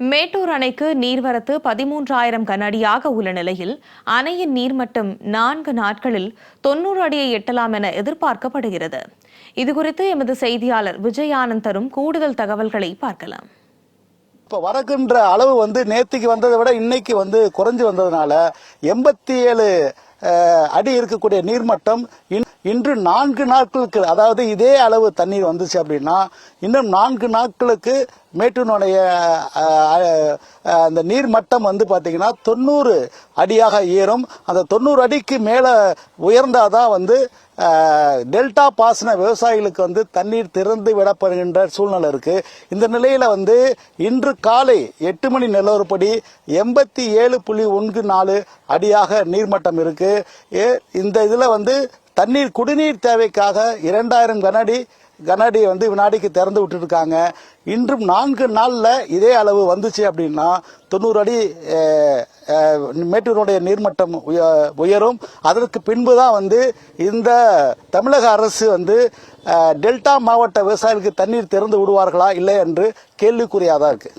மேட்டூர் அணைக்கு நீர்வரத்து 13,000 கனஅடியாக உள்ள நிலையில் அணையின் நீர்மட்டம் 4 நாட்களில் 90 அடியை எட்டலாம் என எதிர்பார்க்கப்படுகிறது. இதுகுறித்து எமது செய்தியாளர் விஜய் ஆனந்த் தரும் கூடுதல் தகவல்களை பார்க்கலாம். இப்போ வரக்கின்ற அளவு நேத்திக்கு வந்ததை விட இன்னைக்கு குறைஞ்சு வந்ததுனால 87 அடி இருக்கக்கூடிய நீர்மட்டம் இன்று 4 நாட்களுக்கு, அதாவது இதே அளவு தண்ணீர் வந்துச்சு அப்படின்னா இன்னும் 4 நாட்களுக்கு மேட்டூருடைய அந்த நீர்மட்டம் பாத்தீங்கன்னா 90 அடியாக ஏறும். அந்த 90 அடிக்கு மேல உயர்ந்தாதான் டெல்டா பாசன விவசாயிகளுக்கு தண்ணீர் திறந்து விடப்படுகின்ற சூழ்நிலை இருக்கு. இந்த நிலையில இன்று காலை 8 மணி நிலவரப்படி 87.14 அடியாக நீர்மட்டம் இருக்கு. இந்த இதுல தண்ணீர் குடிநீர் தேவைக்காக 2000 கனஅடி வினாடிக்கு திறந்து விட்டு இருக்காங்க. இன்றும் 4 நாள்ல இதே அளவு வந்துச்சு அப்படின்னா 90 அடி மேட்டூருடைய நீர்மட்டம் உயரும். அதற்கு பின்புதான் இந்த தமிழக அரசு டெல்டா மாவட்ட விவசாயிகளுக்கு தண்ணீர் திறந்து விடுவார்களா இல்லை என்று கேள்விக்குறியாதான் இருக்கு.